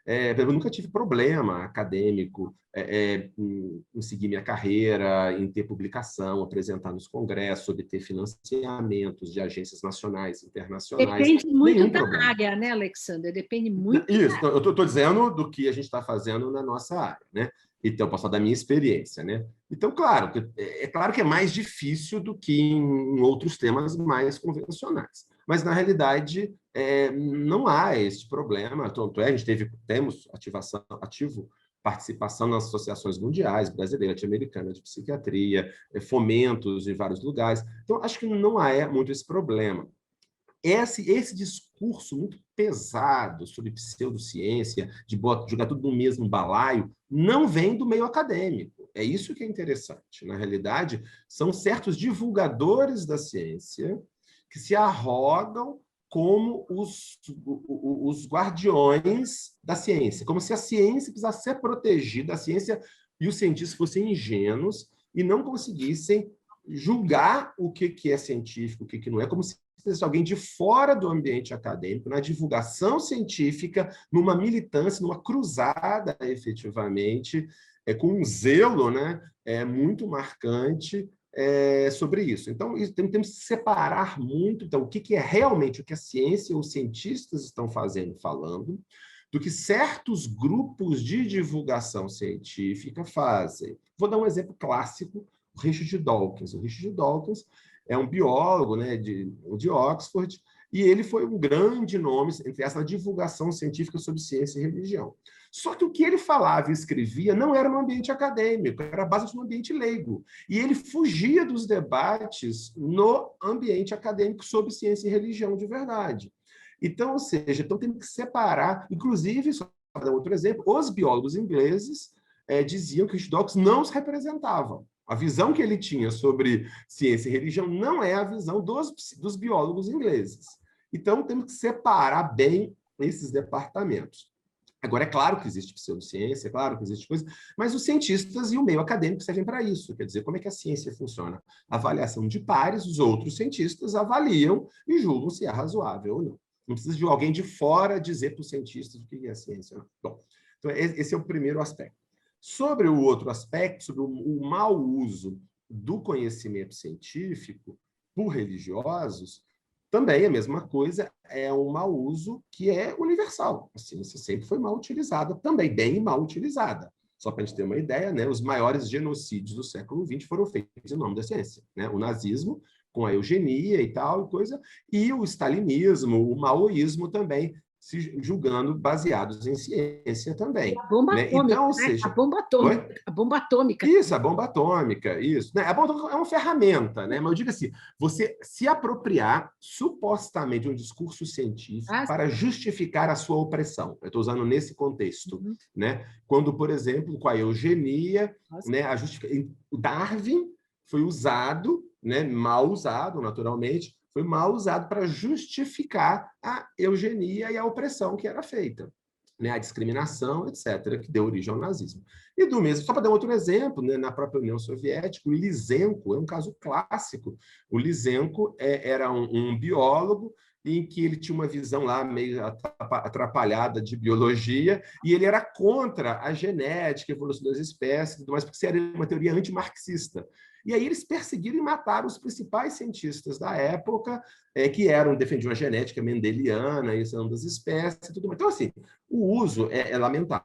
eu nunca tive problema acadêmico em seguir minha carreira, em ter publicação, apresentar nos congressos, obter financiamentos de agências nacionais, internacionais. Depende muito da área, né, Alexander? Depende muito. Isso, eu estou dizendo do que a gente está fazendo na nossa área, né? Então, eu posso falar da minha experiência, né? Então, claro que é mais difícil do que em outros temas mais convencionais. Mas, na realidade, não há esse problema. Tanto a gente temos participação nas associações mundiais, brasileira, americana de psiquiatria, fomentos em vários lugares. Então, acho que não há muito esse problema. Esse discurso muito pesado sobre pseudociência, de jogar tudo no mesmo balaio, não vem do meio acadêmico. É isso que é interessante. Na realidade, são certos divulgadores da ciência que se arrogam como os guardiões da ciência, como se a ciência precisasse ser protegida, a ciência e os cientistas fossem ingênuos e não conseguissem julgar o que é científico, o que não é, como se alguém de fora do ambiente acadêmico, na divulgação científica, numa militância, numa cruzada, efetivamente, com um zelo, né, muito marcante sobre isso. Então, temos que separar muito o que é realmente o que a ciência e os cientistas estão falando, do que certos grupos de divulgação científica fazem. Vou dar um exemplo clássico, o Richard Dawkins. O Richard Dawkins é um biólogo, né, de Oxford, e ele foi um grande nome entre essa divulgação científica sobre ciência e religião. Só que o que ele falava e escrevia não era no ambiente acadêmico, era base no ambiente leigo. E ele fugia dos debates no ambiente acadêmico sobre ciência e religião de verdade. Então, ou seja, temos que separar, inclusive, só para dar outro exemplo, os biólogos ingleses diziam que Richard Dawkins não se representavam. A visão que ele tinha sobre ciência e religião não é a visão dos biólogos ingleses. Então, temos que separar bem esses departamentos. Agora, é claro que existe pseudociência, é claro que existe coisa, mas os cientistas e o meio acadêmico servem para isso. Quer dizer, como é que a ciência funciona? Avaliação de pares, os outros cientistas avaliam e julgam se é razoável ou não. Não precisa de alguém de fora dizer para os cientistas o que é ciência. Não. Bom, então, esse é o primeiro aspecto. Sobre o outro aspecto, sobre o mau uso do conhecimento científico por religiosos, também a mesma coisa, é um mau uso que é universal. A ciência sempre foi mal utilizada, também bem mal utilizada. Só para a gente ter uma ideia, né, os maiores genocídios do século XX foram feitos em nome da ciência, né? O nazismo, com a eugenia e tal, coisa, e o stalinismo, o maoísmo também, se julgando baseados em ciência também. E a bomba Né? atômica, Então, ou né? seja... A bomba atômica. Isso, a bomba atômica, isso. Né? A bomba atômica é uma ferramenta, né? Mas eu digo assim, você se apropriar supostamente de um discurso científico para justificar a sua opressão. Eu estou usando nesse contexto, né? Quando, por exemplo, com a eugenia, né, o Darwin foi usado, né, mal usado, naturalmente, foi mal usado para justificar a eugenia e a opressão que era feita. Né, a discriminação, etc., que deu origem ao nazismo. E do mesmo, só para dar outro exemplo, né, na própria União Soviética, o Lysenko é um caso clássico. O Lysenko era um biólogo em que ele tinha uma visão lá meio atrapalhada de biologia, e ele era contra a genética, a evolução das espécies, tudo mais, porque era uma teoria antimarxista. E aí eles perseguiram e mataram os principais cientistas da época, que defendiam a genética mendeliana, a evolução das espécies, tudo mais. Então, assim, o uso é lamentável.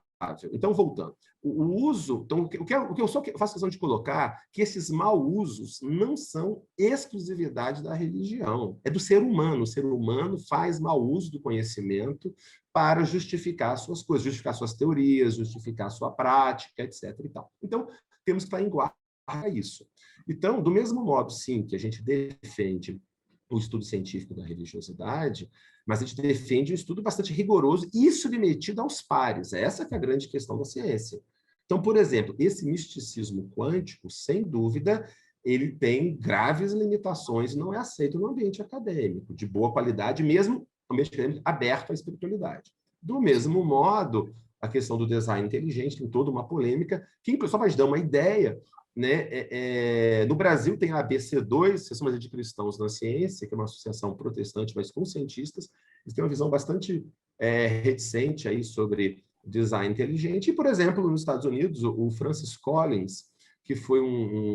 Então, voltando, o uso... Então, o que eu só faço questão de colocar que esses mau usos não são exclusividade da religião, é do ser humano. O ser humano faz mau uso do conhecimento para justificar suas coisas, justificar suas teorias, justificar sua prática, etc. E tal. Então, temos que estar em guarda a isso. Então, do mesmo modo, sim, que a gente defende o estudo científico da religiosidade, mas a gente defende um estudo bastante rigoroso e submetido aos pares. Essa que é a grande questão da ciência. Então, por exemplo, esse misticismo quântico, sem dúvida, ele tem graves limitações e não é aceito no ambiente acadêmico, de boa qualidade, mesmo no ambiente acadêmico aberto à espiritualidade. Do mesmo modo, a questão do design inteligente tem toda uma polêmica, que, só para dar uma ideia, né? No Brasil tem a ABC2, Associação de Cristãos na Ciência, que é uma associação protestante, mas com cientistas. Eles têm uma visão bastante reticente aí sobre design inteligente. E, por exemplo, nos Estados Unidos, o Francis Collins, que foi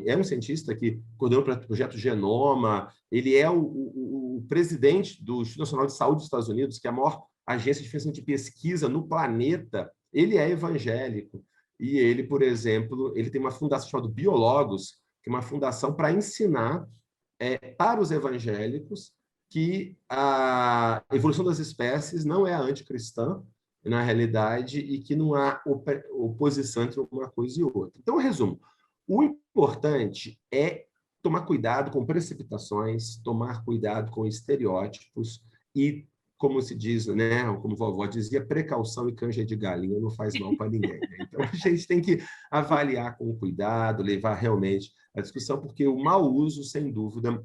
é um cientista que coordenou o projeto Genoma, ele é o presidente do Instituto Nacional de Saúde dos Estados Unidos, que é a maior agência de financiamento de pesquisa no planeta. Ele é evangélico. E ele, por exemplo, ele tem uma fundação chamada Biologos, que é uma fundação para ensinar para os evangélicos que a evolução das espécies não é anticristã, na realidade, e que não há oposição entre uma coisa e outra. Então, resumo, o importante é tomar cuidado com precipitações, tomar cuidado com estereótipos e, como se diz, né, como a vovó dizia, precaução e canja de galinha não faz mal para ninguém. Né? Então, a gente tem que avaliar com cuidado, levar realmente a discussão, porque o mau uso, sem dúvida,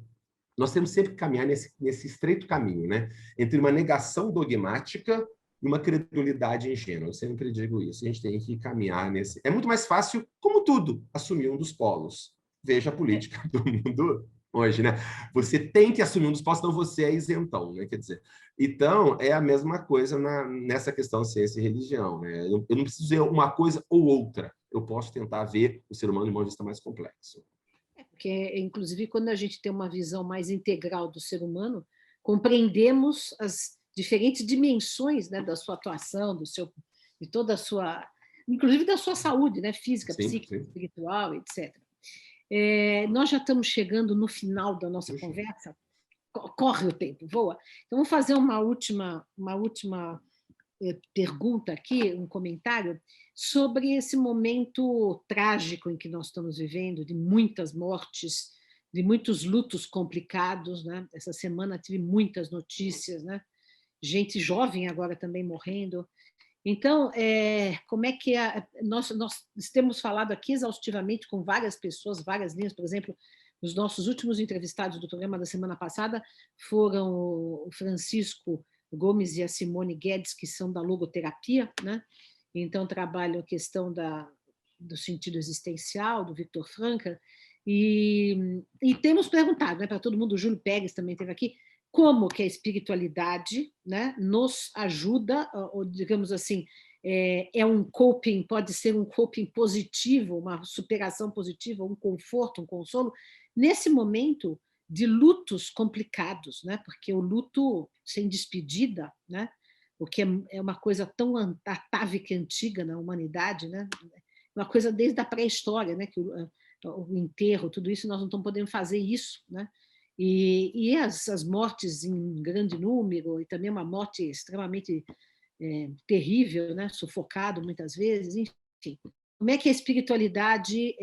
nós temos sempre que caminhar nesse estreito caminho, né, entre uma negação dogmática e uma credulidade ingênua. Eu sempre digo isso. A gente tem que caminhar nesse... É muito mais fácil, como tudo, assumir um dos polos. Veja a política do mundo hoje, né? Você tem que assumir um dos polos, senão você é isentão, né? Quer dizer, então, é a mesma coisa nessa questão de ciência e religião, né? Eu não preciso dizer uma coisa ou outra. Eu posso tentar ver o ser humano de uma vista mais complexo. Porque, inclusive, quando a gente tem uma visão mais integral do ser humano, compreendemos as diferentes dimensões, né, da sua atuação, de toda a sua, inclusive da sua saúde, né, física, psíquica, espiritual, etc. Nós já estamos chegando no final da nossa conversa. Corre o tempo, voa. Então, vamos fazer uma última pergunta aqui, um comentário, sobre esse momento trágico em que nós estamos vivendo, de muitas mortes, de muitos lutos complicados, né? Essa semana tive muitas notícias, né? Gente jovem agora também morrendo. Então, como é que nós temos falado aqui exaustivamente com várias pessoas, várias linhas, por exemplo, os nossos últimos entrevistados do programa da semana passada foram o Francisco Gomes e a Simone Guedes, que são da logoterapia, né? Então trabalham a questão do sentido existencial, do Viktor Frankl, e temos perguntado, né, para todo mundo, o Júlio Pérez também esteve aqui, como que a espiritualidade, né, nos ajuda, ou digamos assim, é um coping, pode ser um coping positivo, uma superação positiva, um conforto, um consolo, nesse momento de lutos complicados, né, porque o luto sem despedida, né, o que é uma coisa tão atávica e antiga na humanidade, né, uma coisa desde a pré-história, né? Que o enterro, tudo isso, nós não estamos podendo fazer isso, né? E as mortes em grande número, e também uma morte extremamente terrível, né? Sufocado muitas vezes, enfim. Como é que a espiritualidade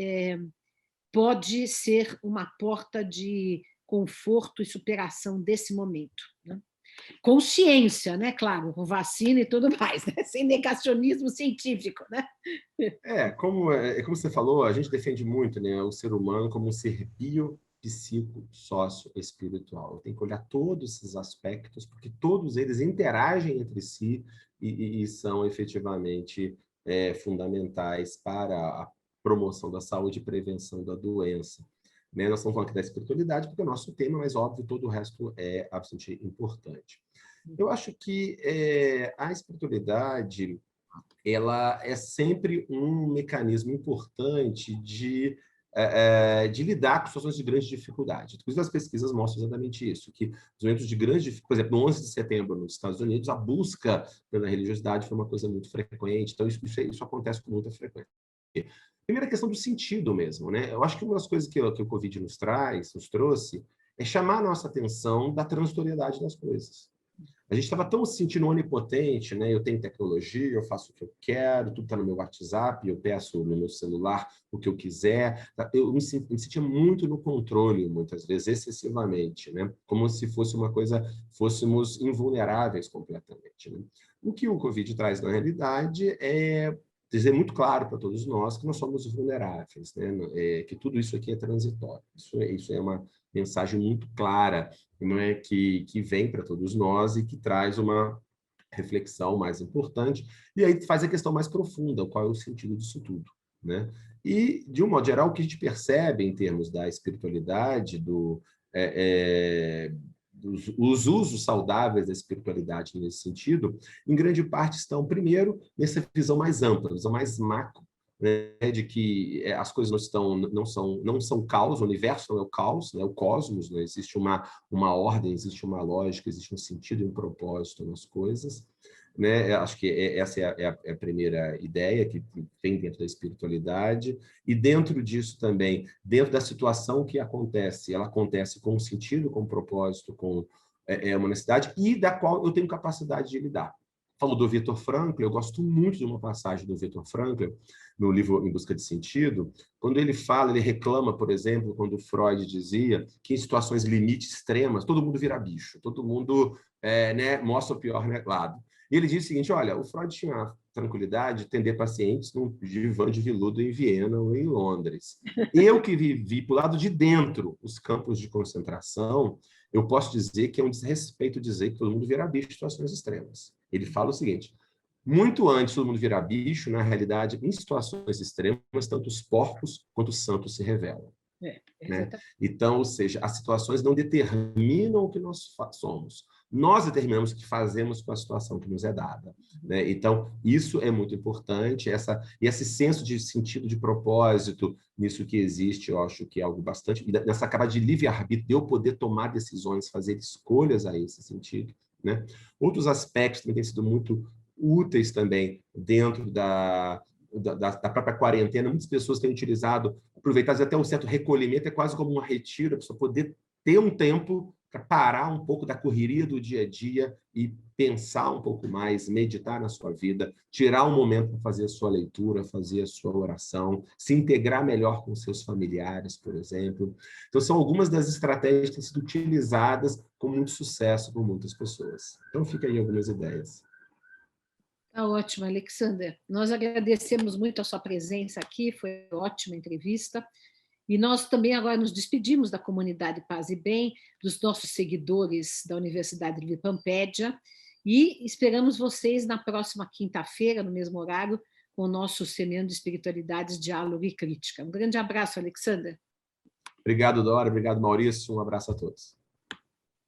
pode ser uma porta de conforto e superação desse momento, né? Consciência, né? Claro, com vacina e tudo mais, né? Sem negacionismo científico, né? Como você falou, a gente defende muito, né, o ser humano como um ser biopsico-sócio-espiritual. Tem que olhar todos esses aspectos, porque todos eles interagem entre si e são efetivamente fundamentais para a promoção da saúde e prevenção da doença. Né? Nós estamos falando aqui da espiritualidade, porque é o nosso tema, mas, óbvio, todo o resto é absolutamente importante. Eu acho que a espiritualidade ela é sempre um mecanismo importante de lidar com situações de grande dificuldade. Inclusive, as pesquisas mostram exatamente isso, que os momentos de grande dificuldade, por exemplo, no 11 de setembro, nos Estados Unidos, a busca pela religiosidade foi uma coisa muito frequente, então isso acontece com muita frequência. Primeira questão do sentido mesmo, né? Eu acho que uma das coisas que o Covid nos trouxe, é chamar a nossa atenção da transitoriedade das coisas. A gente estava tão se sentindo onipotente, né? Eu tenho tecnologia, eu faço o que eu quero, tudo está no meu WhatsApp, eu peço no meu celular o que eu quiser. Eu me sentia muito no controle, muitas vezes, excessivamente, né? Como se fosse uma coisa, fôssemos invulneráveis completamente, né? O que o Covid traz, na realidade, é dizer muito claro para todos nós que nós somos vulneráveis, né? Que tudo isso aqui é transitório. Isso é uma mensagem muito clara, não é, que vem para todos nós e que traz uma reflexão mais importante, e aí faz a questão mais profunda, qual é o sentido disso tudo, né? E, de um modo geral, o que a gente percebe em termos da espiritualidade, os usos saudáveis da espiritualidade nesse sentido, em grande parte estão, primeiro, nessa visão mais ampla, visão mais macro, né, de que as coisas não são caos, o universo não é o caos, né, o cosmos, né, existe uma ordem, existe uma lógica, existe um sentido e um propósito nas coisas, né? Acho que essa é a primeira ideia que vem dentro da espiritualidade, e dentro disso também, dentro da situação que acontece, ela acontece com um sentido, com um propósito, com uma necessidade, e da qual eu tenho capacidade de lidar. Falou do Viktor Frankl, eu gosto muito de uma passagem do Viktor Frankl, no livro Em Busca de Sentido, quando ele reclama, por exemplo, quando Freud dizia que em situações limite extremas, todo mundo vira bicho, todo mundo mostra o pior lado. E ele diz o seguinte, olha, o Freud tinha a tranquilidade de atender pacientes num divã de veludo em Viena ou em Londres. Eu que vivi para o lado de dentro os campos de concentração, eu posso dizer que é um desrespeito dizer que todo mundo vira bicho em situações extremas. Ele fala o seguinte, muito antes todo mundo virar bicho, na realidade, em situações extremas, tanto os porcos quanto os santos se revelam. Né? Então, ou seja, as situações não determinam o que nós somos. Nós determinamos o que fazemos com a situação que nos é dada. Né? Então, isso é muito importante, esse senso de sentido de propósito nisso que existe, eu acho que é algo bastante... Nessa cara de livre-arbítrio, de eu poder tomar decisões, fazer escolhas a esse sentido. Né? Outros aspectos também têm sido muito úteis também dentro da própria quarentena. Muitas pessoas têm utilizado, aproveitado até um certo recolhimento, é quase como uma retiro, a pessoa poder ter um tempo para parar um pouco da correria do dia a dia e pensar um pouco mais, meditar na sua vida, tirar um momento para fazer a sua leitura, fazer a sua oração, se integrar melhor com seus familiares, por exemplo. Então, são algumas das estratégias que têm sido utilizadas com muito sucesso por muitas pessoas. Então, fica aí algumas ideias. Tá ótimo, Alexander. Nós agradecemos muito a sua presença aqui, foi uma ótima entrevista. E nós também agora nos despedimos da comunidade Paz e Bem, dos nossos seguidores da Universidade de Pampédia, e esperamos vocês na próxima quinta-feira, no mesmo horário, com o nosso Semeando Espiritualidades, Diálogo e Crítica. Um grande abraço, Alexander. Obrigado, Dora. Obrigado, Maurício. Um abraço a todos.